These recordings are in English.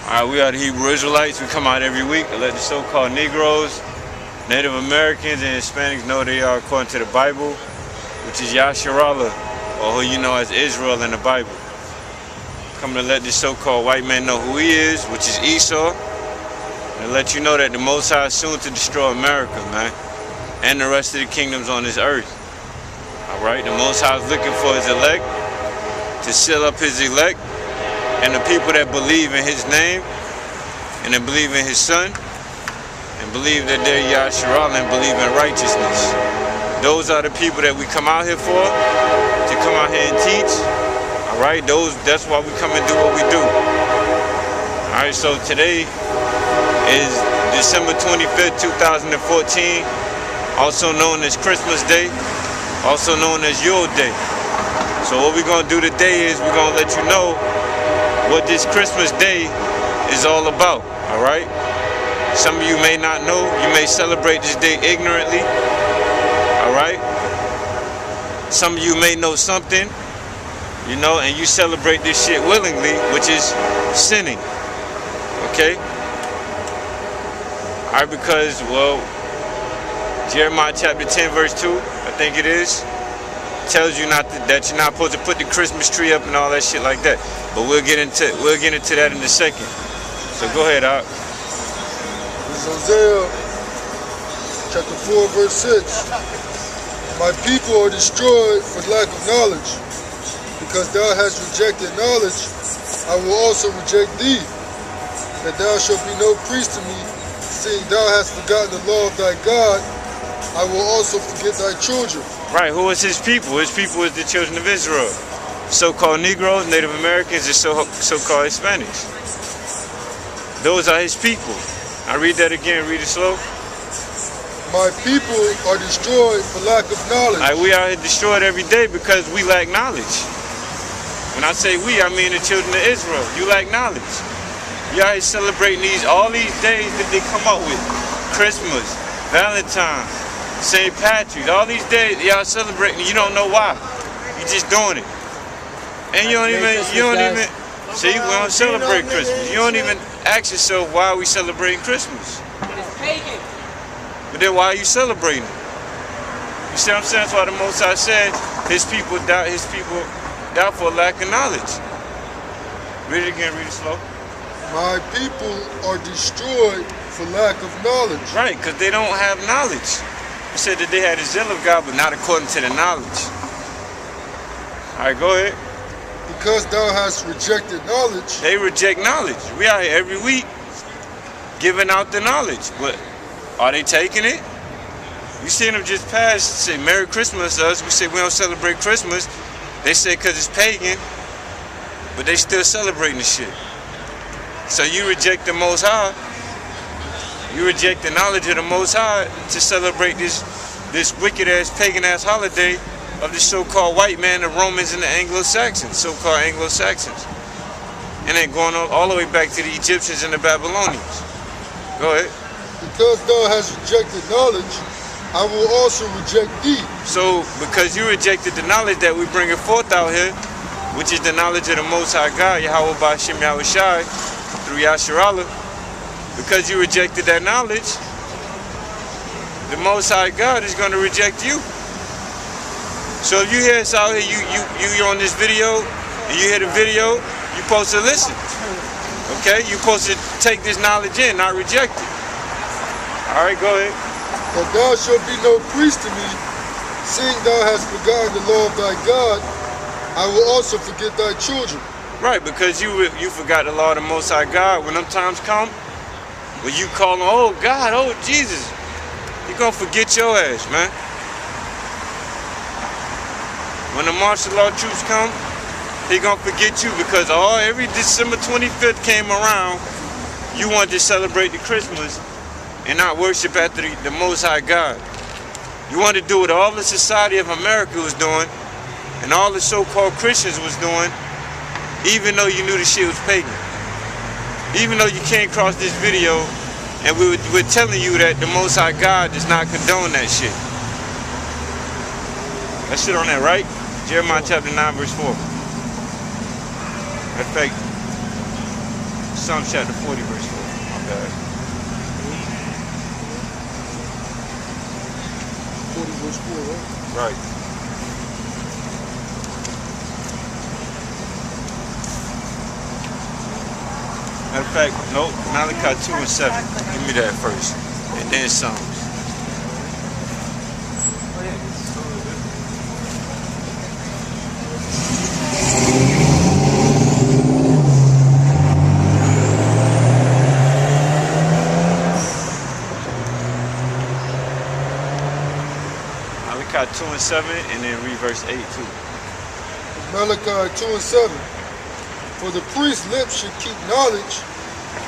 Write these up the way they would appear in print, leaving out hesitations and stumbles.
Alright, we are the Hebrew Israelites. We come out every week and let the so-called Negroes, Native Americans, and Hispanics know they are according to the Bible, which is Yasharallah, or who you know as Israel in the Bible. Come to let this so-called white man know who he is, which is Esau, and let you know that the Most High is soon to destroy America, man, and the rest of the kingdoms on this earth. Alright, the Most High is looking for his elect, to seal up his elect, and the people that believe in his name, and that believe in his son, and believe that they're Yasharallah and believe in righteousness. Those are the people that we come out here for, to come out here and teach. Alright, that's why we come and do what we do. Alright, so today is December 25th, 2014, also known as Christmas Day, also known as Yule Day. So what we're going to do today is we're going to let you know what this Christmas Day is all about, alright? Some of you may not know, you may celebrate this day ignorantly, alright? Some of you may know something, you know, and you celebrate this shit willingly, which is sinning, okay? Alright, because, well, Jeremiah chapter 10 verse 2, I think it is, tells you that you're not supposed to put the Christmas tree up and all that shit like that. But we'll get into that in a second. So go ahead, Doc. This is Hosea chapter 4 verse 6. My people are destroyed for lack of knowledge. Because thou hast rejected knowledge, I will also reject thee. That thou shalt be no priest to me, seeing thou hast forgotten the law of thy God, I will also forget thy children. Right, who is his people? His people is the children of Israel. So-called Negroes, Native Americans, and so-called Hispanics. Those are his people. I read that again, read it slow. My people are destroyed for lack of knowledge. We are destroyed every day because we lack knowledge. When I say we, I mean the children of Israel. You lack knowledge. You are celebrating all these days that they come up with. Christmas, Valentine's, St. Patrick's, all these days y'all celebrating, you don't know why. You just doing it. And you don't even see, we don't celebrate Christmas. You don't even ask yourself why are we celebrating Christmas. It's pagan. But then why are you celebrating? You see what I'm saying? That's why the Most High said his people die for lack of knowledge. Read it again, read it slow. My people are destroyed for lack of knowledge. Right, because they don't have knowledge. He said that they had the zeal of God, but not according to the knowledge. Alright, go ahead. Because thou hast rejected knowledge. They reject knowledge. We out here every week giving out the knowledge, but are they taking it? You seen them just pass, say Merry Christmas to us. We say we don't celebrate Christmas. They say because it's pagan, but they still celebrating the shit. So you reject the Most High. You reject the knowledge of the Most High to celebrate this wicked-ass, pagan-ass holiday of the so-called white man, the Romans and the Anglo-Saxons, so-called Anglo-Saxons. And then going all the way back to the Egyptians and the Babylonians. Go ahead. Because thou hast rejected knowledge, I will also reject thee. So, because you rejected the knowledge that we bring forth out here, which is the knowledge of the Most High God, YAHAWASHI, through Yasharallah, because you rejected that knowledge, the Most High God is going to reject you. So if you hear us out here, you're on this video, and you hear the video, you're supposed to listen. Okay? You're supposed to take this knowledge in, not reject it. Alright, go ahead. That thou shalt be no priest to me, seeing thou hast forgotten the law of thy God, I will also forget thy children. Right, because you forgot the law of the Most High God. When them times come, when you call him, oh God, oh Jesus, you're going to forget your ass, man. When the martial law troops come, he going to forget you because every December 25th came around, you wanted to celebrate the Christmas and not worship after the Most High God. You wanted to do what all the society of America was doing and all the so-called Christians was doing, even though you knew the shit was pagan. Even though you came across this video and we're telling you that the Most High God does not condone that shit. That shit on that, right? Jeremiah chapter 9 verse 4. In fact, Psalm chapter 40, verse 4. My bad. 40 verse 4, right? Right. Matter of fact, nope, Malachi 2 and 7. Give me that first. And then Psalms. Malachi 2 and 7, and then read verse 8 too. Malachi 2 and 7. For the priest's lips should keep knowledge,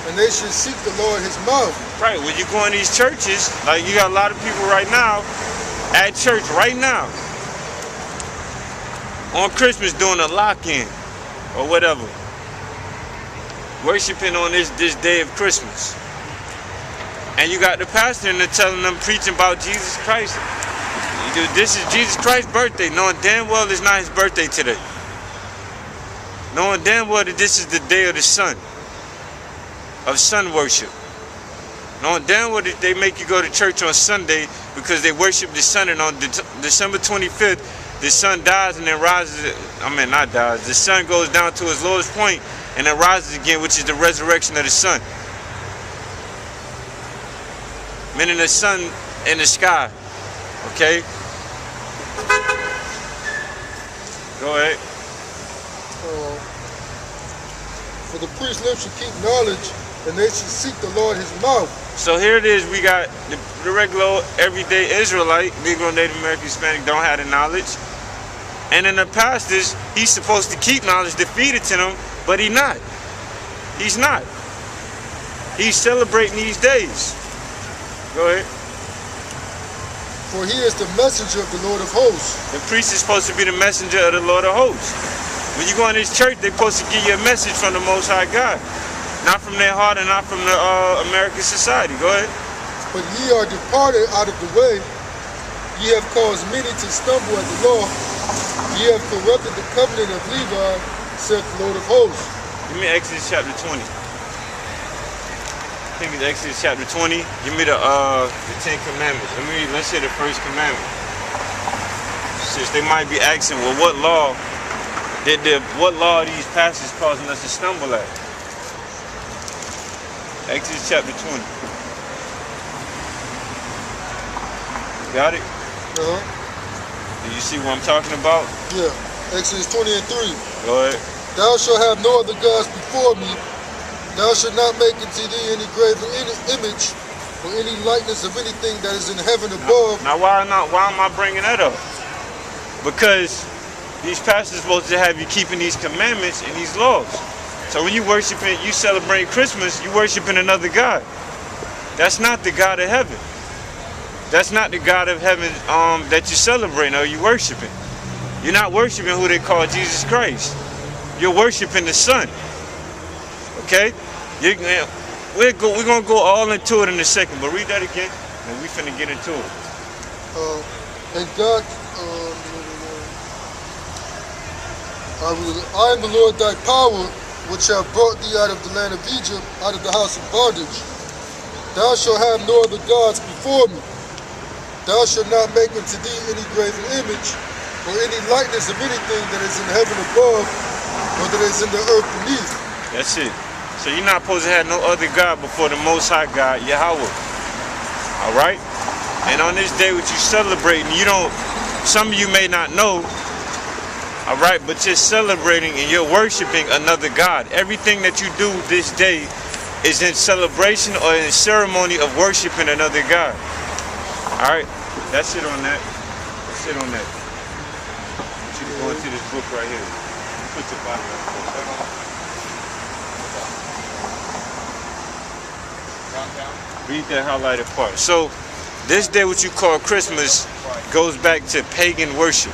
and they should seek the Lord his mouth. Right, when you go in these churches, like you got a lot of people right now at church right now on Christmas doing a lock-in or whatever, worshiping on this day of Christmas. And you got the pastor and they're telling them, preaching about Jesus Christ. This is Jesus Christ's birthday, knowing damn well it's not his birthday today. Knowing damn well that this is the day of the sun, of sun worship. Knowing damn well that they make you go to church on Sunday because they worship the sun, and on December 25th, the sun dies and then rises, not dies, the sun goes down to its lowest point and then rises again, which is the resurrection of the sun. Meaning the sun in the sky, okay? Go ahead. For the priest's lips should keep knowledge, and they should seek the Lord his mouth. So here it is, we got the regular everyday Israelite, Negro, Native American, Hispanic, don't have the knowledge. And then the pastors, he's supposed to keep knowledge to feed it to them, but he's not. He's not. He's celebrating these days. Go ahead. For he is the messenger of the Lord of hosts. The priest is supposed to be the messenger of the Lord of hosts. When you go in this church, they're supposed to give you a message from the Most High God. Not from their heart and not from the American society. Go ahead. But ye are departed out of the way. Ye have caused many to stumble at the law. Ye have corrupted the covenant of Levi, saith the Lord of hosts. Give me Exodus chapter 20. I think it's Exodus chapter 20. Give me the 10 commandments. Let's say the first commandment. Since they might be asking, well, what law are these pastors causing us to stumble at? Exodus chapter 20. Got it? Uh-huh. Do you see what I'm talking about? Yeah. Exodus 20 and 3. Go ahead. Thou shalt have no other gods before me. Thou shalt not make unto thee any graven image or any likeness of anything that is in heaven above. Now why am I bringing that up? Because these pastors are supposed to have you keeping these commandments and these laws. So when you worshiping, you celebrate Christmas, you worshiping another God. That's not the God of heaven. That's not the God of heaven that you're celebrating or you worshiping. You're not worshiping who they call Jesus Christ. You're worshiping the Son. Okay? We're going to go all into it in a second, but read that again, and we finna get into it. And God, I am the Lord thy power, which have brought thee out of the land of Egypt, out of the house of bondage. Thou shalt have no other gods before me. Thou shalt not make unto thee any graven image, or any likeness of anything that is in heaven above, or that is in the earth beneath. That's it. So you're not supposed to have no other God before the Most High God, Yahawah. Alright? And on this day which you celebrating, some of you may not know, alright, but you're celebrating and you're worshiping another God. Everything that you do this day is in celebration or in ceremony of worshiping another God. Alright? That's it on that. That's it on that. You can go into this book right here. Put your Bible on. Read that highlighted part. So, this day, what you call Christmas, goes back to pagan worship.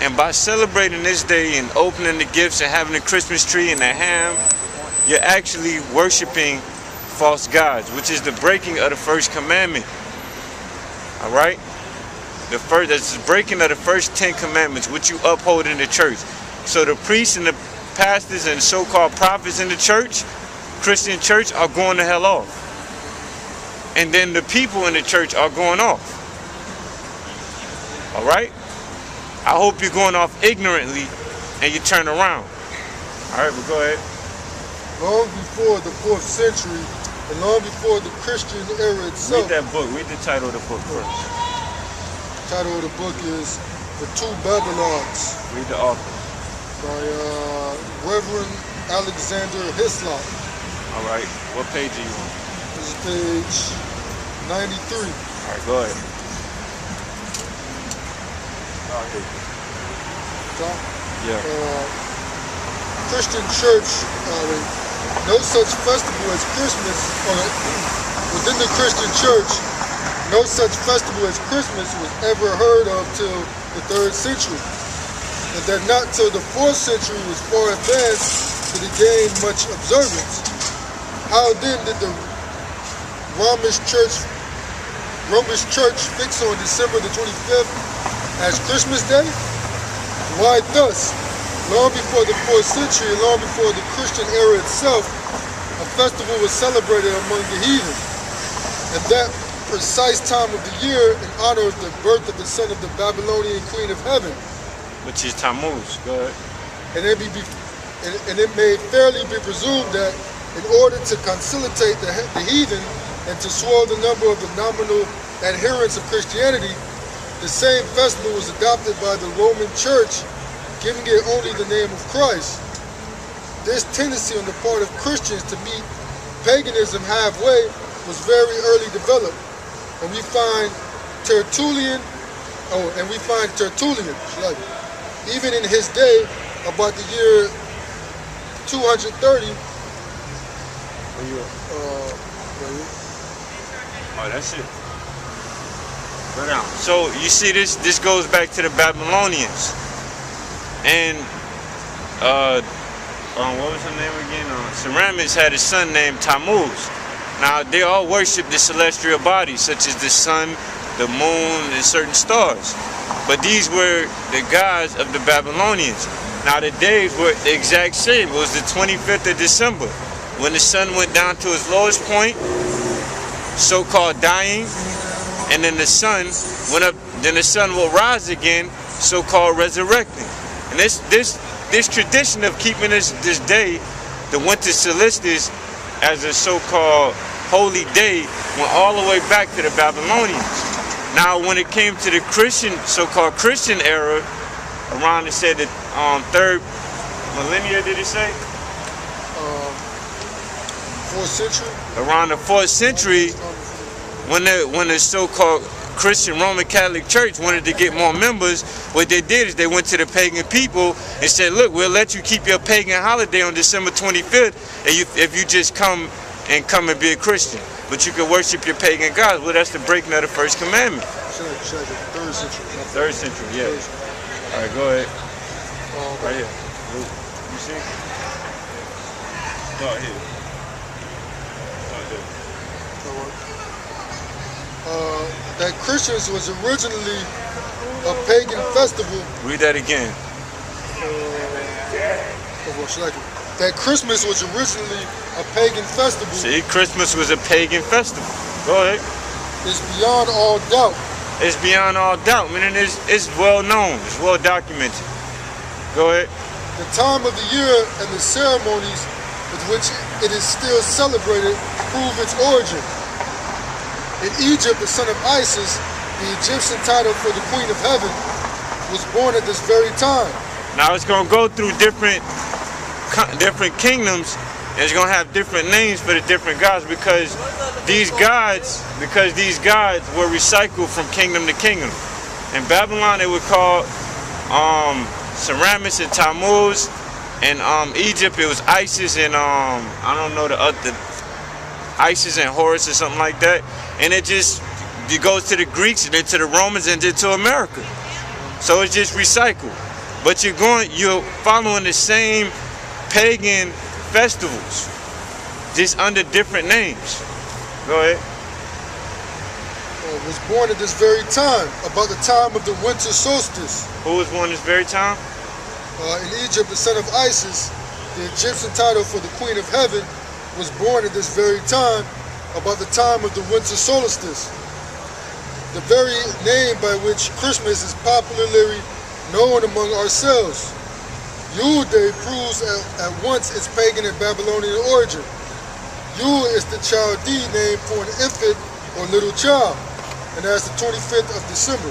And by celebrating this day and opening the gifts and having a Christmas tree and a ham, you're actually worshiping false gods, which is the breaking of the first commandment. Alright? That's the breaking of the first 10 commandments, which you uphold in the church. So the priests and pastors and so-called prophets in the church, Christian church, are going the hell off. And then the people in the church are going off. All right? I hope you're going off ignorantly and you turn around. All right, but go ahead. Long before the 4th century and long before the Christian era itself. Read that book. Read the title of the book first. The title of the book is The Two Babylons. Read the author. By Reverend Alexander Hislop. All right. What page are you on? This is page 93. All right, go ahead. Top? Yeah. Christian church, no such festival as Christmas, within the Christian church, no such festival as Christmas was ever heard of till the 3rd century. And that not till the 4th century was far advanced did it gain much observance. How then did the Romish church fix on December the 25th as Christmas Day? Why thus? Long before the 4th century, and long before the Christian era itself, a festival was celebrated among the heathen. At that precise time of the year, in honor of the birth of the son of the Babylonian queen of heaven, which is Tammuz. Go ahead. And it may fairly be presumed that in order to conciliate the heathen and to swell the number of the nominal adherents of Christianity, the same festival was adopted by the Roman Church, giving it only the name of Christ. This tendency on the part of Christians to meet paganism halfway was very early developed, and we find Tertullian, even in his day, about the year 230. Where you at? Oh, that's it. Go down. So you see, this goes back to the Babylonians. And what was her name again? Ceremonies had a son named Tammuz. Now they all worship the celestial bodies, such as the sun, the moon, and certain stars. But these were the gods of the Babylonians. Now the days were the exact same. It was the 25th of December, when the sun went down to its lowest point, so-called dying, and then the sun went up. Then the sun will rise again, so-called resurrecting. And this tradition of keeping this day, the winter solstice, as a so-called holy day, went all the way back to the Babylonians. Now, when it came to the Christian, so-called Christian era, around, it said the 3rd millennia, did it say? 4th century. Around the 4th century, when the so-called Christian Roman Catholic Church wanted to get more members, what they did is they went to the pagan people and said, look, we'll let you keep your pagan holiday on December 25th if you just come and be a Christian. But you can worship your pagan gods. Well, that's the breaking of the first commandment. 3rd century. 3rd century, yeah. All right, go ahead. Right here. You see? Start here. That Christmas was originally a pagan festival. Read that again. That Christmas was originally a pagan festival. See, Christmas was a pagan festival. Go ahead. It's beyond all doubt. It's beyond all doubt, man. It's well known. It's well documented. Go ahead. The time of the year and the ceremonies with which it is still celebrated prove its origin. In Egypt, the son of Isis, the Egyptian title for the Queen of Heaven, was born at this very time. Now it's going to go through different kingdoms, and it's going to have different names for the different gods because these gods were recycled from kingdom to kingdom. In Babylon, they were called Ceremonies and Tammuz. In Egypt, it was Isis and I don't know the other. Isis and Horus or something like that, and it goes to the Greeks and then to the Romans and then to America. So it's just recycled. But you're following the same pagan festivals, just under different names. Go ahead. Was born at this very time, about the time of the winter solstice. Who was born this very time? In Egypt, the son of Isis, The Egyptian title for the Queen of Heaven was born at this very time, about the time of the winter solstice. The very name by which Christmas is popularly known among ourselves. Yule Day proves at once its pagan and Babylonian origin. Yule is the Chaldean name for an infant or little child, and that's the 25th of December.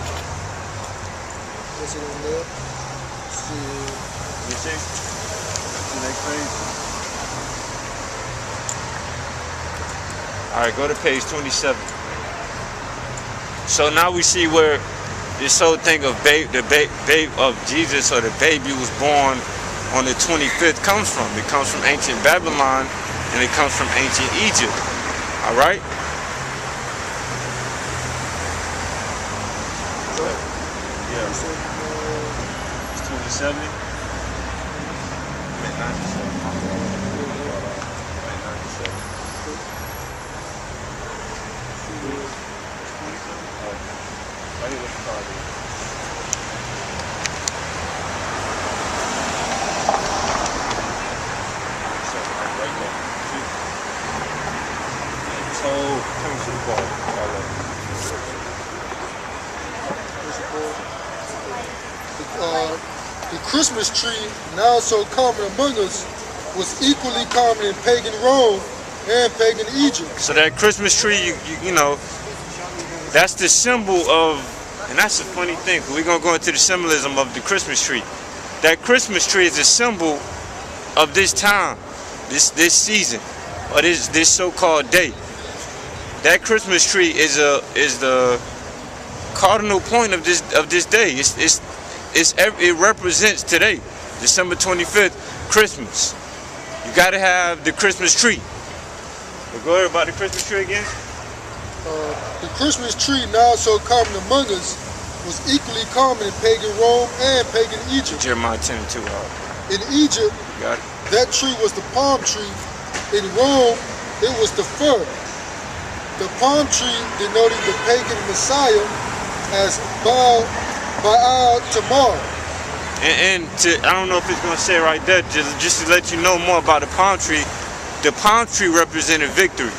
What's it on there? Let's see. You see? That's the next page. All right, go to page 27. So now we see where this whole thing of the babe of Jesus, or the baby was born on the 25th, comes from. It comes from ancient Babylon, and it comes from ancient Egypt. All right? Yeah. It's 27. The Christmas tree, now so common among us, was equally common in pagan Rome and pagan Egypt. So that Christmas tree, you know, that's the symbol of, and that's a funny thing, we're going to go into the symbolism of the Christmas tree. That Christmas tree is a symbol of this time, this season, or this so-called day. That Christmas tree is the cardinal point of this day. It represents today, December 25th, Christmas. You got to have the Christmas tree. But go ahead about the Christmas tree again. The Christmas tree, now so common among us, was equally common in pagan Rome and pagan Egypt. Jeremiah 10:2. In Egypt, got it. That tree was the palm tree. In Rome, it was the fir. The palm tree denoted the pagan Messiah as Baal Tamar. And I don't know if it's going to say it right there, just to let you know more about the palm tree represented victory.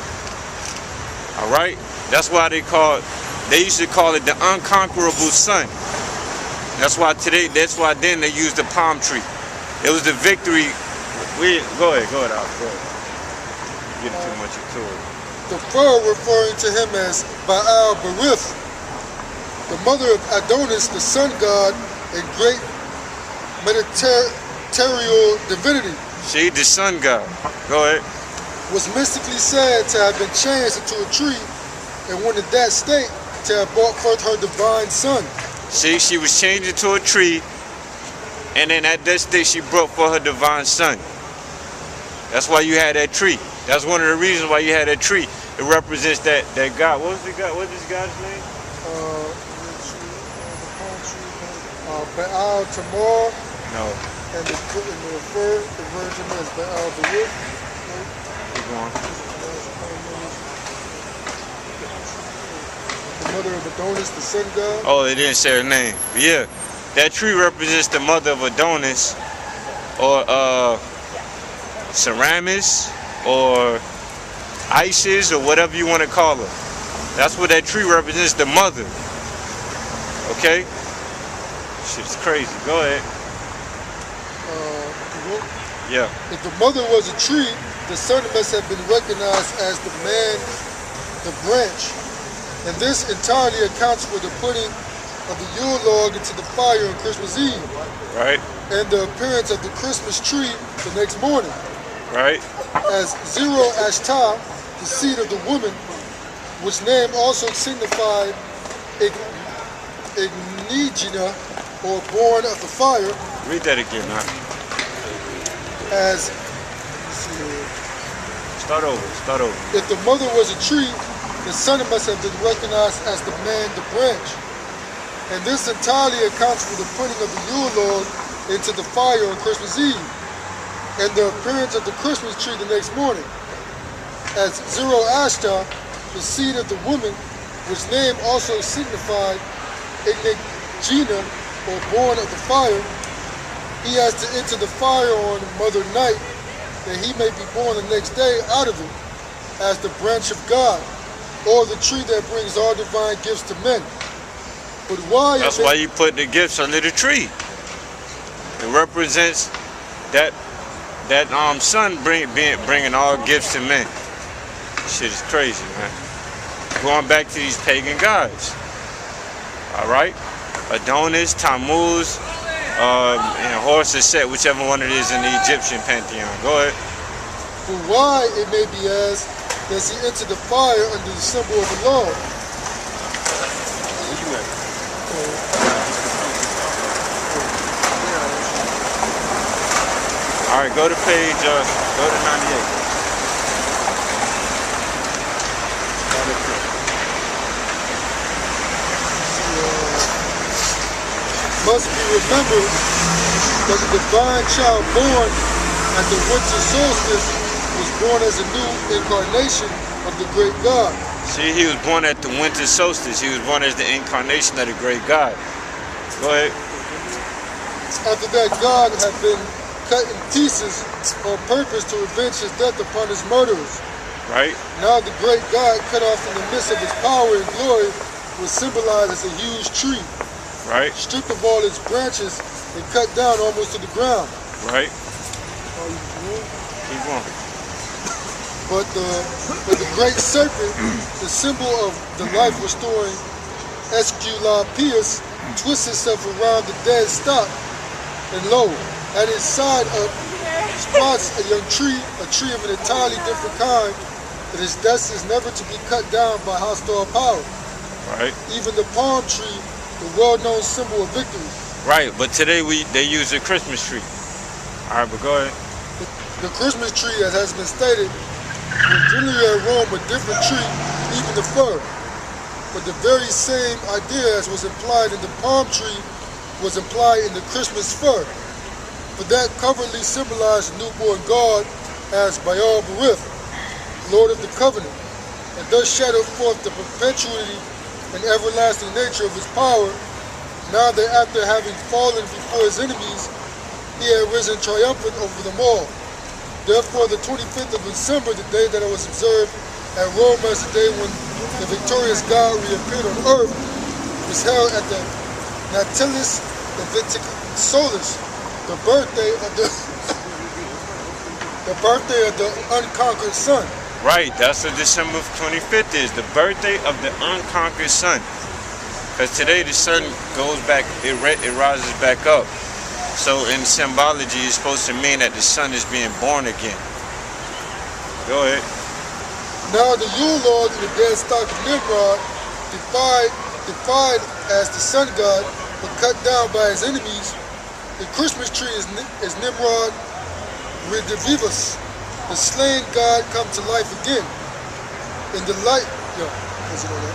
All right? That's why they used to call it the unconquerable sun. That's why then they used the palm tree. It was the victory. Go ahead, Al. Go ahead. Getting too much into it. The fir referring to him as Baal Berith, the mother of Adonis, the sun god and great material divinity. See, the sun god. Go ahead. Was mystically said to have been changed into a tree, and when in that state, to have brought forth her divine son. See, she was changed into a tree, and then at that state she brought forth her divine son. That's why you had that tree. That's one of the reasons why you had that tree. It represents that God. What was the God? What is this God's name? Baal Tamar. No. And the version is Baal Berith. Keep going. The mother of Adonis, the sun god. Oh, they didn't say her name. But yeah, that tree represents the mother of Adonis, or Ceremonies, or Isis, or whatever you want to call her. That's what that tree represents, the mother. Okay? Shit's crazy. Go ahead. Yeah. If the mother was a tree, the son must have been recognized as the man, the branch. And this entirely accounts for the putting of the Yule log into the fire on Christmas Eve. Right. And the appearance of the Christmas tree the next morning. Right. As Zoroaster, the seed of the woman, which name also signified Ignigina, or born of the fire. Read that again, huh? As Start over. If the mother was a tree, the son must have been recognized as the man, the branch. And this entirely accounts for the putting of the Yule log into the fire on Christmas Eve, and the appearance of the Christmas tree the next morning. As Zoroaster, the seed of the woman, which name also signified Ignigina, or born of the fire, he has to enter the fire on Mother Night that he may be born the next day out of it, as the branch of God, or the tree that brings all divine gifts to men. But why? That's why you put the gifts under the tree. It represents that sun bringing all gifts to men. Shit is crazy, man. Going back to these pagan gods. All right, Adonis, Tammuz, and Horus Set, whichever one it is in the Egyptian pantheon. Go ahead. For why, it may be asked, does he enter the fire under the symbol of the law? All right, go to page, go to 98. Must be remembered that the divine child born at the winter solstice was born as a new incarnation of the great God. See, he was born at the winter solstice. He was born as the incarnation of the great God. Go ahead. After that, God had been cut in pieces on purpose to revenge his death upon his murderers. Right. Now the great God, cut off in the midst of his power and glory, was symbolized as a huge tree. Right. Stripped of all its branches and cut down almost to the ground. Right. Keep going. But the great serpent, the symbol of the life-restoring Esculapius, twists itself around the dead stock, and lo, at its side up spots a young tree, a tree of an entirely different kind, that is destined never to be cut down by hostile power. Right. Even the palm tree, the well-known symbol of victory. Right, but today they use a Christmas tree. All right, but go ahead. The Christmas tree, as has been stated, was generally at Rome a different tree, even the fir. But the very same idea as was implied in the palm tree was implied in the Christmas fir. For that covertly symbolized the newborn God as Baal Barith, Lord of the Covenant, and thus shadowed forth the perpetuity and everlasting nature of his power, now that after having fallen before his enemies, he had risen triumphant over them all. Therefore, the 25th of December, the day that it was observed at Rome as the day when the victorious God reappeared on earth, was held at the Natalis Solis, the birthday of the unconquered sun. Right, that's what December 25th is, the birthday of the unconquered sun. Because today the sun goes back, it rises back up. So in symbology, it's supposed to mean that the sun is being born again. Go ahead. Now the Yule Lord in the dead stock of Nimrod, defied as the sun god, but cut down by his enemies. The Christmas tree is Nimrod Redivivus, the slain God come to life again. In the light, yo, does it know that?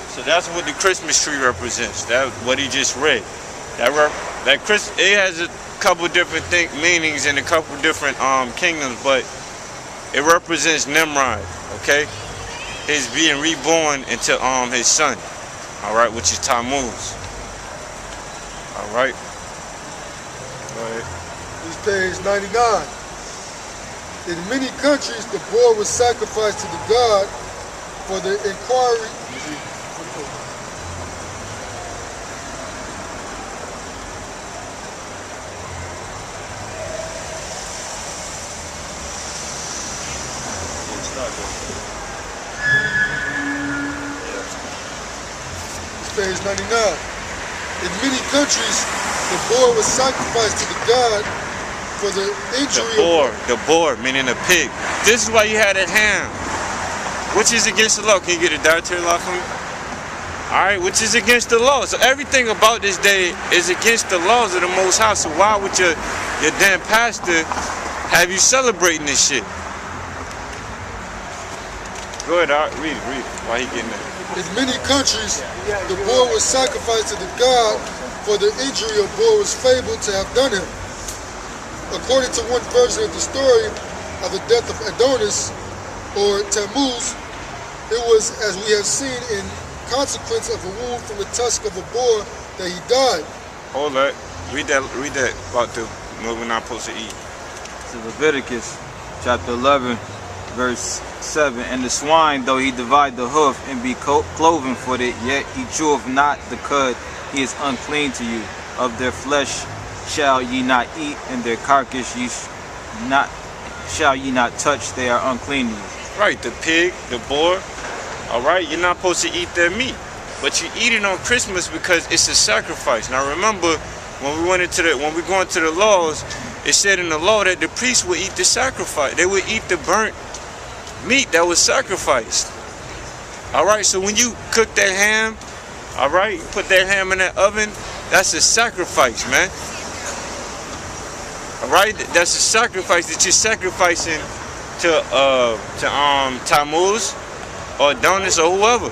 So that's what the Christmas tree represents. That's what he just read. It has a couple different meanings in a couple different kingdoms, but it represents Nimrod, okay? His being reborn into his son, all right, which is Tammuz. All right. Go ahead. This page 99. In many countries, the boar was sacrificed to the god for the inquiry. Page 99. In many countries, the boar was sacrificed to the god for the injury. The boar, meaning a pig. This is why you had that ham, which is against the law. Can you get a dietary law for me? All right, which is against the law. So everything about this day is against the laws of the Most High. So why would your damn pastor have you celebrating this shit? Go ahead, Art. Read it. Why he getting that? In many countries, the boar was sacrificed to the god for the injury a boar was fabled to have done him. according to one version of the story of the death of Adonis, or Tammuz, it was, as we have seen, in consequence of a wound from the tusk of a boar that he died. Hold that. Read that about the what we're not supposed to eat. To Leviticus chapter 11, verse 7. And the swine, though he divide the hoof and be cloven footed, yet he cheweth not the cud, he is unclean to you. Of their flesh shall ye not eat, and their carcass shall ye not touch, they are unclean to you. Right, the pig, the boar. All right, you're not supposed to eat their meat, but you eat it on Christmas because it's a sacrifice. Now remember, when we go into the laws, it said in the law that the priests would eat the sacrifice. They would eat the burnt meat that was sacrificed. All right, so when you cook that ham, all right, put that ham in that oven, that's a sacrifice, man. All right, that's a sacrifice that you're sacrificing to Tammuz or Adonis or whoever.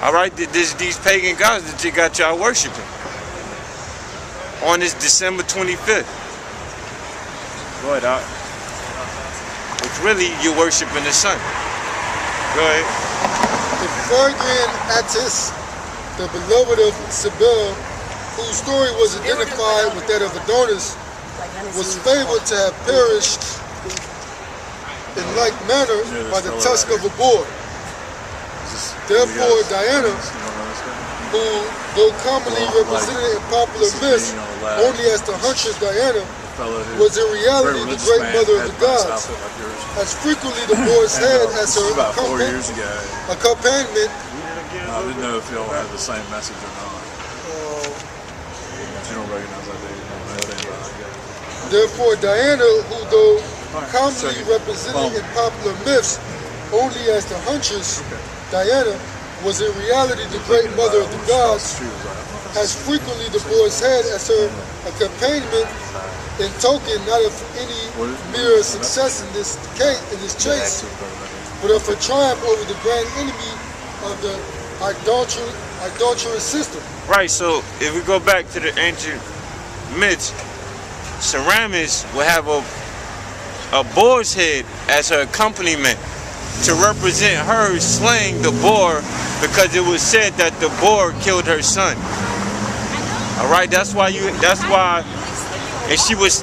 All right, these pagan gods that you got y'all worshiping on this December 25th. Go ahead, Doc. Which really you're worshiping the sun. Go ahead. The Pagan Attis, the beloved of Sibyl, whose story was identified with that of Adonis, was favored to have perished in like manner by the tusk of a boar. Therefore, Diana, who, though commonly represented in popular myths only as the huntress Diana, was in reality the great mother of the gods, as frequently the boar's head as her accompaniment. I didn't know if y'all had the same message or not. You don't recognize that, do you? Therefore, Diana, who though commonly represented in popular myths only as the huntress Diana, was in reality the great mother of the gods, has frequently the boar's head as her accompaniment, in token not of any mere success in this chase, but of her triumph over the grand enemy of the idolatrous system. Right, so if we go back to the ancient myths, Ceremonies will have a boar's head as her accompaniment to represent her slaying the boar, because it was said that the boar killed her son. All right, and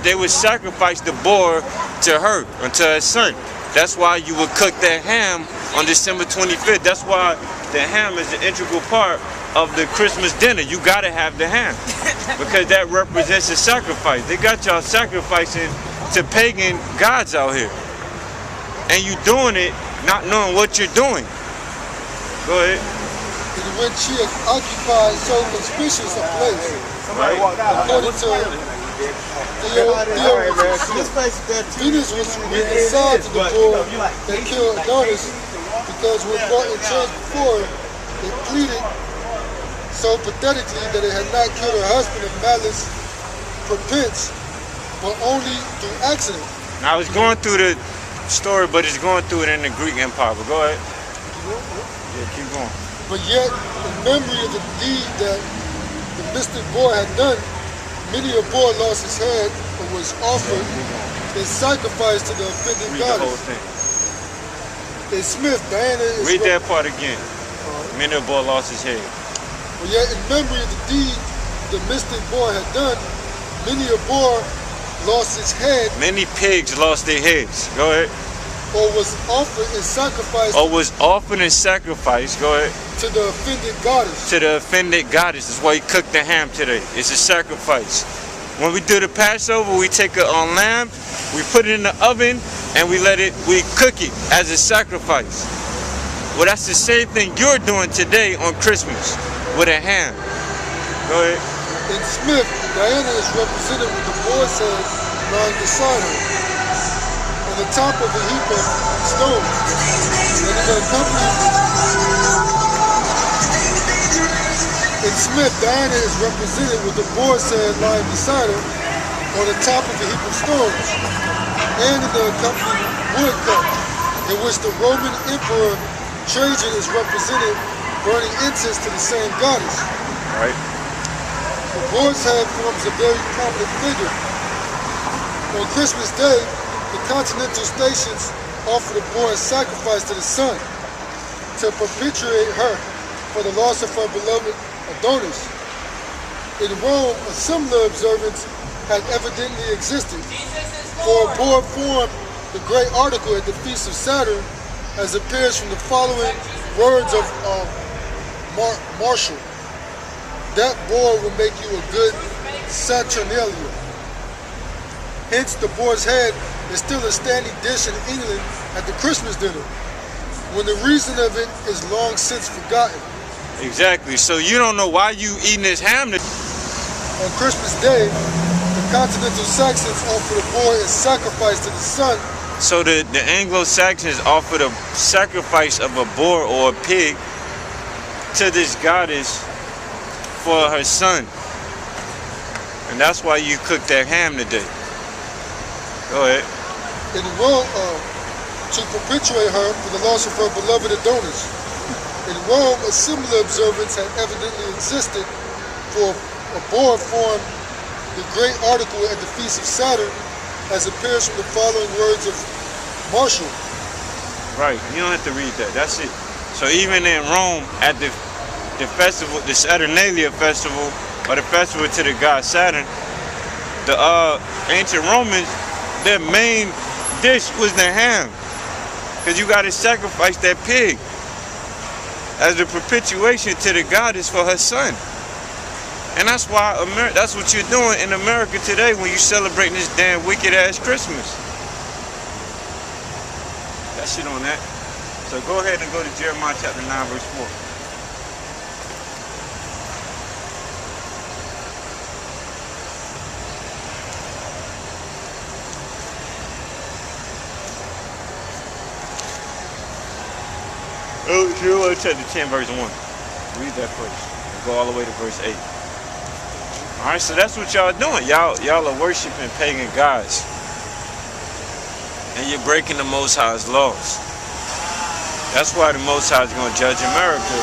they would sacrifice the boar to her or to her son. That's why you would cook that ham on December 25th. That's why the ham is an integral part of the Christmas dinner. You gotta have the ham because that represents a sacrifice. They got y'all sacrificing to pagan gods out here, and you doing it not knowing what you're doing. Go ahead. In which she occupied so conspicuous a place. Right. According to Venus was assigned to the boar that killed Adonis, because when brought in charge before, it pleaded so pathetically that it had not killed her husband of malice prepense, but only through accident. Now I was going through the story, but it's going through it in the Greek Empire. But go ahead. Yeah, keep going. But yet, in memory of the deed that the mystic boar had done, many a boar lost his head and was offered in sacrifice to the offended Read goddess. the whole thing. In Smith, Diana is... Read that part again. Many a boar lost his head. But yet, in memory of the deed the mystic boar had done, many a boar lost his head. Many pigs lost their heads. Go ahead. Or was offered in sacrifice. Or was offered in sacrifice. Go ahead. To the offended goddess. To the offended goddess. That's why you cook the ham today. It's a sacrifice. When we do the Passover, we take a lamb, we put it in the oven, and we cook it as a sacrifice. Well, that's the same thing you're doing today on Christmas with a ham. Go ahead. In Smith, Diana is represented with the boar's head lying beside her, on the top of a heap of stones. And in the In Smith, Diana is represented with the boar's head lying beside her on the top of a heap of stones, and in the accompanying woodcut, in which the Roman Emperor Trajan is represented burning incense to the same goddess. Right. The boar's head forms a very prominent figure On Christmas Day, the continental stations offer the boar in sacrifice to the sun to perpetuate her for the loss of her beloved Adonis. In Rome, a similar observance had evidently existed, for a boar formed the great article at the Feast of Saturn, as appears from the following words of Marshall. That boar will make you a good Saturnalia. Hence, the boar's head is still a standing dish in England at the Christmas dinner, when the reason of it is long since forgotten. Exactly. So you don't know why you eating this ham. On Christmas Day, the continental Saxons offer the boar as sacrifice to the sun. So the Anglo-Saxons offered a sacrifice of a boar or a pig to this goddess for her son. And that's why you cook that ham today. Go ahead. In Rome, to perpetuate her for the loss of her beloved Adonis. In Rome, a similar observance had evidently existed, for a boar formed the great article at the Feast of Saturn, as appears from the following words of Marshall. Right, you don't have to read that. That's it. So even in Rome, at the festival, the Saturnalia festival, or the festival to the god Saturn, the ancient Romans, their main dish was the ham, because you got to sacrifice that pig as a perpetuation to the goddess for her son. And that's why that's what you're doing in America today when you celebrating this damn wicked ass Christmas. That shit on that. So go ahead and go to Jeremiah chapter 9 verse 4. Jeremiah chapter 10 verse 1. Read that first. Go all the way to verse 8. Alright, so that's what y'all doing. Y'all are worshiping pagan gods. And you're breaking the Most High's laws. That's why the Most High is going to judge America.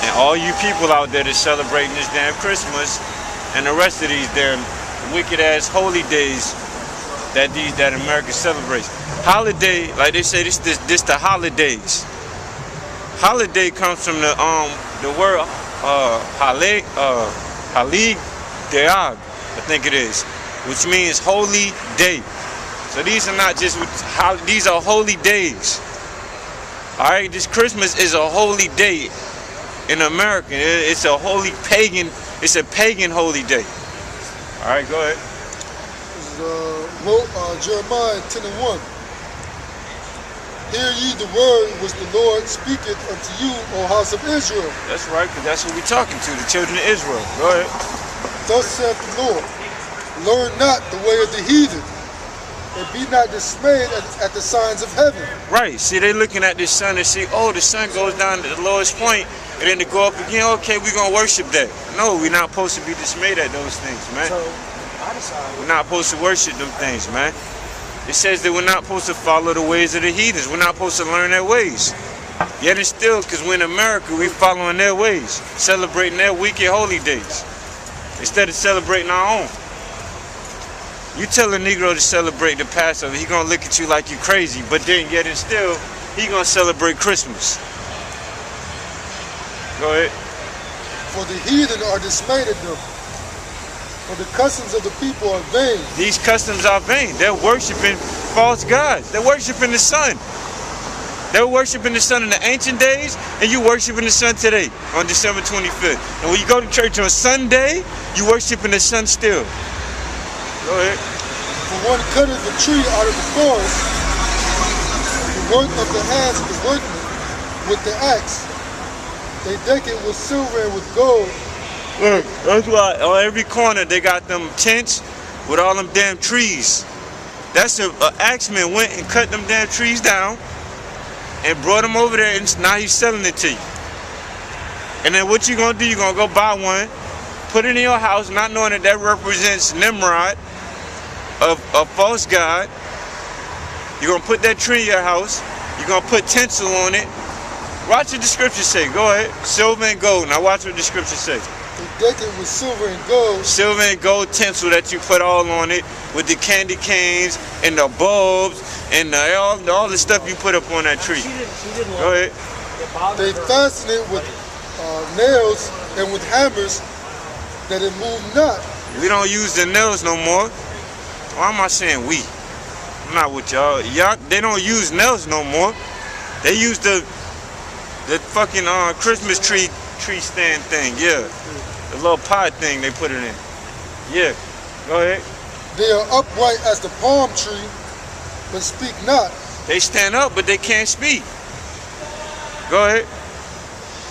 And all you people out there that's celebrating this damn Christmas and the rest of these damn wicked ass holy days that America celebrates. Holiday, like they say, this the holidays. Holiday comes from the word Halig Deag, I think it is, which means holy day. So these are not just these are holy days. All right, this Christmas is a holy day in America. It's a holy pagan. It's a pagan holy day. All right, go ahead. Jeremiah 10:1. Hear ye the word which the Lord speaketh unto you, O house of Israel. That's right, because that's who we're talking to, the children of Israel. Go ahead. Thus saith the Lord, learn not the way of the heathen, and be not dismayed at the signs of heaven. Right, see, they looking at this sun and see, oh, the sun goes down to the lowest point, and then to go up again, okay, we're going to worship that. No, we're not supposed to be dismayed at those things, man. We're not supposed to worship them things, man. It says that we're not supposed to follow the ways of the heathens. We're not supposed to learn their ways. Yet and still, because we're in America, we're following their ways, celebrating their wicked holy days, instead of celebrating our own. You tell a Negro to celebrate the Passover, he gonna look at you like you crazy, but then yet and still, he gonna celebrate Christmas. Go ahead. For the heathen are dismayed at them, for the customs of the people are vain. These customs are vain. They're worshiping false gods. They're worshiping the sun. They were worshiping the sun in the ancient days, and you worshiping the sun today on December 25th. And when you go to church on Sunday, you worshiping the sun still. Go ahead. For one cutteth a tree out of the forest, the work of the hands of the workmen with the axe. They deck it with silver and with gold. Look, that's why on every corner they got them tents with all them damn trees. That's an axeman went and cut them damn trees down and brought them over there, and now he's selling it to you. And then what you gonna do? You gonna go buy one, put it in your house, not knowing that represents Nimrod, a false god. You're gonna put that tree in your house. You're gonna put tinsel on it. Watch what the scriptures say. Go ahead. Silver and gold. Now watch what the scriptures say. They deck it with silver and gold. Silver and gold tinsel that you put all on it, with the candy canes and the bulbs and all the stuff you put up on that tree. Go ahead. They fasten it with nails and with hammers that it move not. We don't use the nails no more. Why am I saying we? I'm not with y'all. They don't use nails no more. They use the fucking Christmas tree stand thing. Yeah, the little pod thing they put it in. Yeah, go ahead. They are upright as the palm tree, but speak not. They stand up, but they can't speak. Go ahead.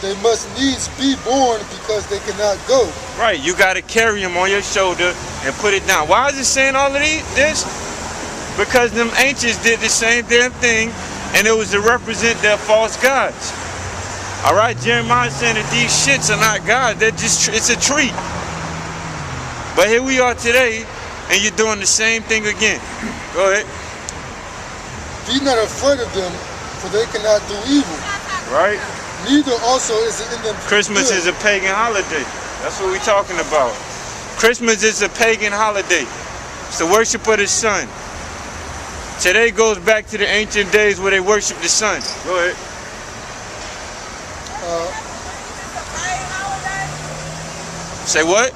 They must needs be born because they cannot go. Right, you got to carry them on your shoulder and put it down. Why is it saying all of this? Because them ancients did the same damn thing, and it was to represent their false gods. All right, Jeremiah saying that these shits are not gods. They're just, it's a tree. But here we are today, and you're doing the same thing again. Go ahead. Be not afraid of them, for they cannot do evil. Right? Neither also is it in them. Christmas is a pagan holiday. That's what we're talking about. Christmas is a pagan holiday. It's the worship of the sun. Today goes back to the ancient days where they worship the sun. Go ahead. Say what?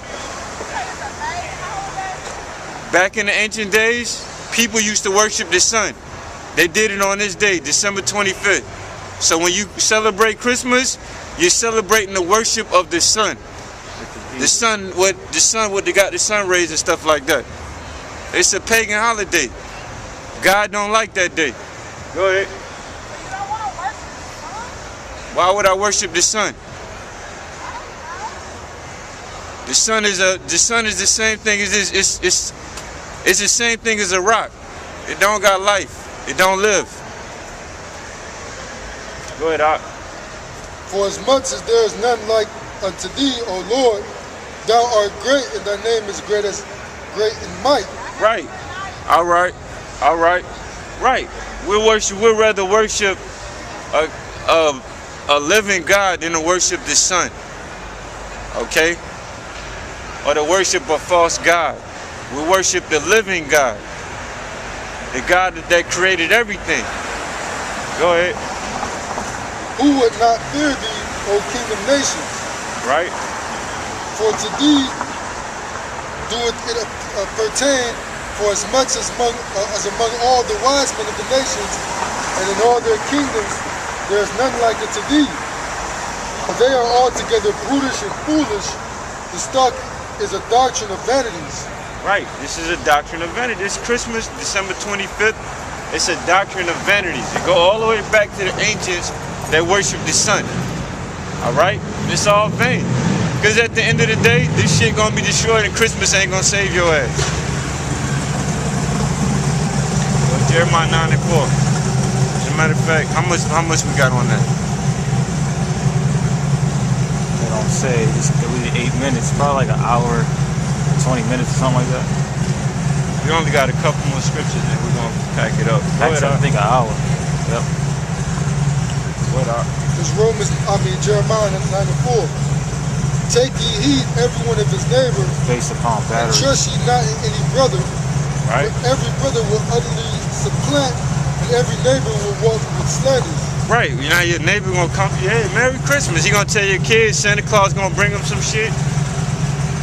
Back in the ancient days, people used to worship the sun. They did it on this day, December 25th. So when you celebrate Christmas, you're celebrating the worship of the sun. The sun, what they got the sun rays and stuff like that. It's a pagan holiday. God don't like that day. Go ahead. Why would I worship the sun? The sun is the same thing as this. It's the same thing as a rock. It don't got life. It don't live. Go ahead, Doc. For as much as there is none like unto thee, O Lord, thou art great, and thy name is great in might. Right. All right. All right. Right. We'll rather worship a living God than to worship the sun. Okay? Or to worship a false God. We worship the living God. The God that created everything. Go ahead. Who would not fear thee, O King of nations? Right. For to thee doeth it pertain, for as much as among all the wise men of the nations, and in all their kingdoms, there is none like unto thee. For they are altogether brutish and foolish. The stock is a doctrine of vanities. Right. This is a doctrine of vanity. This Christmas, December 25th, it's a doctrine of vanities. It go all the way back to the ancients that worship the sun. Alright? It's all vain. Because at the end of the day, this shit gonna be destroyed and Christmas ain't gonna save your ass. Well, Jeremiah 9 and 4. As a matter of fact, how much we got on that? They don't say. It's 8 minutes. Probably like an hour, 20 minutes or something like that. We only got a couple more scriptures and we're gonna pack it up. Actually, I think an hour. Yep. It's Jeremiah 9 and 4. Take ye heed every one of his neighbor, based upon battery. and trust ye not in any brother. Right. For every brother will utterly supplant, and every neighbor will walk with slanders. Right. You know, your neighbor gonna come to you, hey, Merry Christmas. He gonna tell your kids Santa Claus gonna bring them some shit.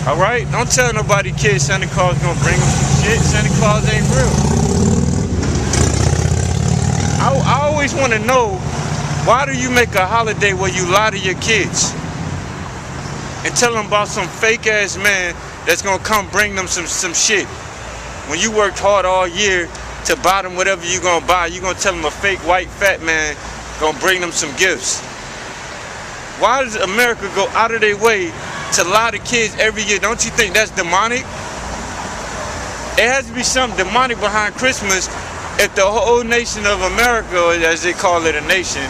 Alright? Don't tell nobody kids Santa Claus gonna bring them some shit. Santa Claus ain't real. I always want to know, why do you make a holiday where you lie to your kids and tell them about some fake ass man that's gonna come bring them some shit? When you worked hard all year to buy them whatever you gonna buy, you gonna tell them a fake white fat man gonna bring them some gifts. Why does America go out of their way to lie to kids every year? Don't you think that's demonic? It has to be something demonic behind Christmas if the whole nation of America, as they call it a nation,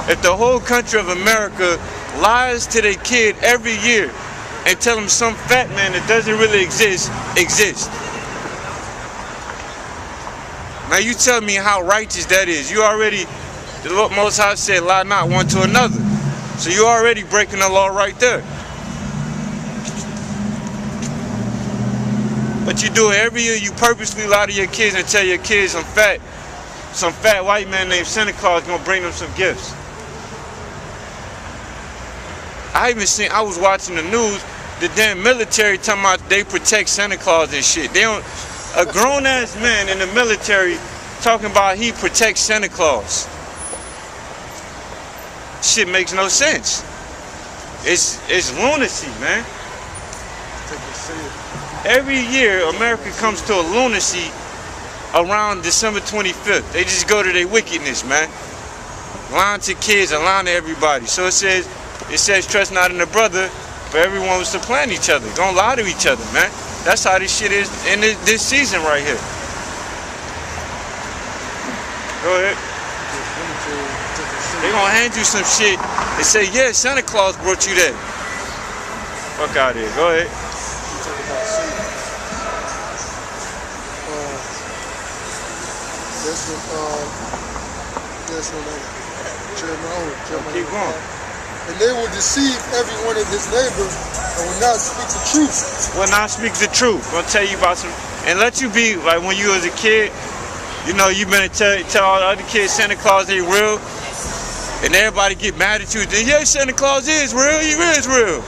if the whole country of America lies to their kid every year and tell them some fat man that doesn't really exist exists. Now you tell me how righteous that is. You already, the Lord Most High said, lie not one to another. So you're already breaking the law right there. what you do every year, you purposely lie to your kids and tell your kids some fat white man named Santa Claus gonna bring them some gifts. I was watching the news, the damn military talking about they protect Santa Claus and shit. They don't, a grown ass man in the military talking about he protects Santa Claus. Shit makes no sense. It's lunacy, man. Every year America comes to a lunacy around December 25th. They just go to their wickedness, man. Lying to kids and lying to everybody. So it says trust not in the brother, but everyone was to plan each other. Don't lie to each other, man. That's how this shit is in this season right here. Go ahead. They gonna hand you some shit and say, yeah, Santa Claus brought you that. Fuck out of here. Go ahead. Keep going. And they will deceive every one of his neighbors and will not speak the truth. Will not speak the truth. Gonna tell you about some, and let you be like when you was a kid. You know, you better tell all the other kids Santa Claus ain't real, and everybody get mad at you. Then yeah, Santa Claus is real. He is real.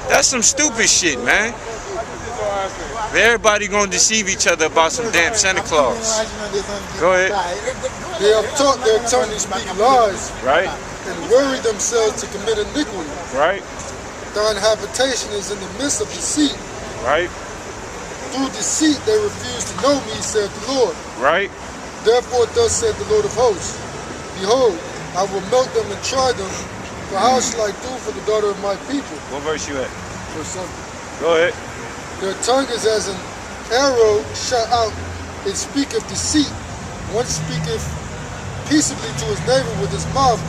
That's some stupid shit, man. Everybody gonna deceive each other about some damn Santa Claus. Go ahead. They have taught their tongue to speak lies, right, and worry themselves to commit iniquity. Right. Thine habitation is in the midst of deceit. Right. Through deceit they refuse to know me, saith the Lord. Right. Therefore thus said the Lord of hosts, behold, I will melt them and try them, for how shall I do for the daughter of my people? What verse you at? Verse 7. Go ahead. Their tongue is as an arrow shot out, it speaketh deceit. One speaketh peaceably to his neighbor with his mouth,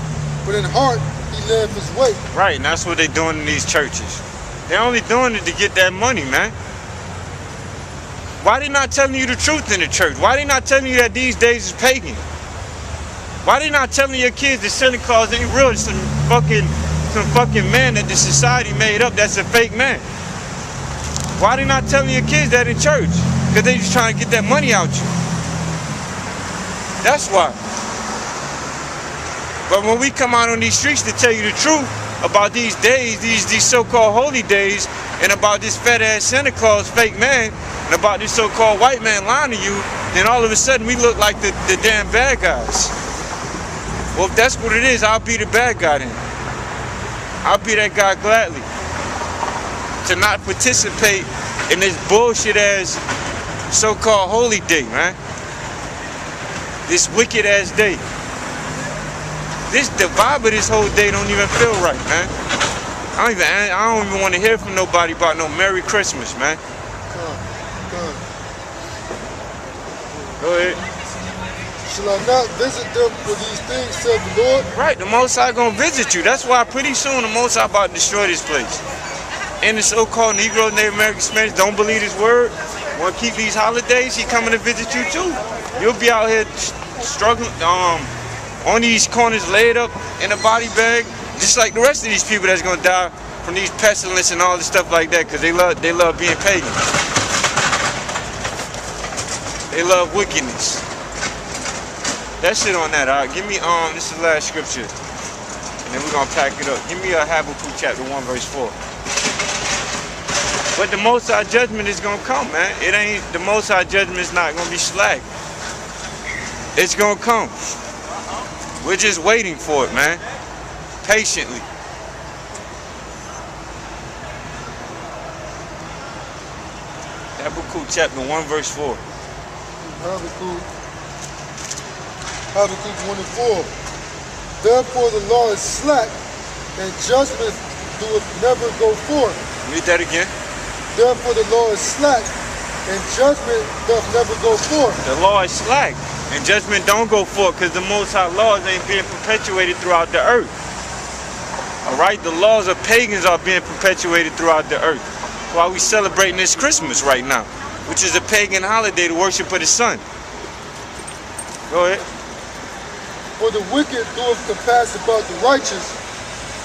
but in heart he lieth his way. Right, and that's what they're doing in these churches. They're only doing it to get that money, man. Why they not telling you the truth in the church? Why they not telling you that these days is pagan? Why they not telling your kids that Santa Claus ain't real? It's some fucking man that the society made up that's a fake man. Why they not telling your kids that in church? Because they just trying to get that money out you. That's why. But when we come out on these streets to tell you the truth about these days, these so-called holy days, and about this fat-ass Santa Claus fake man, and about this so-called white man lying to you, then all of a sudden we look like the damn bad guys. Well, if that's what it is, I'll be the bad guy then. I'll be that guy gladly. To not participate in this bullshit-ass so-called holy day, man. This wicked-ass day. The vibe of this whole day don't even feel right, man. I don't even want to hear from nobody about no Merry Christmas, man. Go ahead. Shall I not visit them for these things, said the Lord? Right, the Most High gonna visit you. That's why pretty soon the Most High about to destroy this place. And the so-called Negro Native American Spanish don't believe his word, want to keep these holidays, he coming to visit you too. You'll be out here struggling, on these corners laid up in a body bag, just like the rest of these people that's gonna die from these pestilence and all this stuff like that, because they love being pagan. They love wickedness. That shit on that, all right? Give me, this is the last scripture. And then we're gonna pack it up. Give me Habakkuk chapter 1, verse 4. But the Most High judgment is gonna come, man. It ain't, the Most High judgment is not gonna be slack. It's gonna come. We're just waiting for it, man. Patiently. Habakkuk chapter 1, verse 4. Habakkuk 1 and 4. Therefore the law is slack, and judgment doeth never go forth. Read that again. Therefore the law is slack, and judgment doth never go forth. The law is slack, and judgment don't go forth, because the Most High laws ain't being perpetuated throughout the earth. Alright, the laws of pagans are being perpetuated throughout the earth. That's why we celebrating this Christmas right now, which is a pagan holiday to worship of the sun. Go ahead. For the wicked doeth compass about the righteous,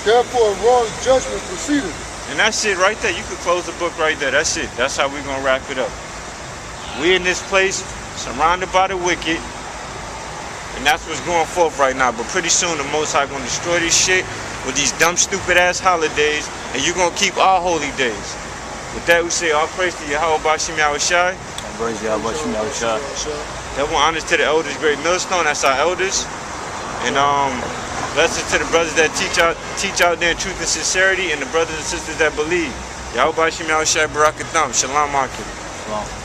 therefore a wrong judgment proceedeth. And that's it right there. You could close the book right there. That's it. That's how we're gonna wrap it up. We in this place surrounded by the wicked, and that's what's going forth right now. But pretty soon the Most High gonna destroy this shit with these dumb, stupid ass holidays, and you're gonna keep our holy days. With that, we say all praise to YAHAWASHI. Praise YAHAWASHI. Double honors to the elders, Great Millstone. That's our elders. And blessings to the brothers that teach out there in truth and sincerity, and the brothers and sisters that believe. YAHAWASHI, Barakatham. Shalom, Akim. Shalom.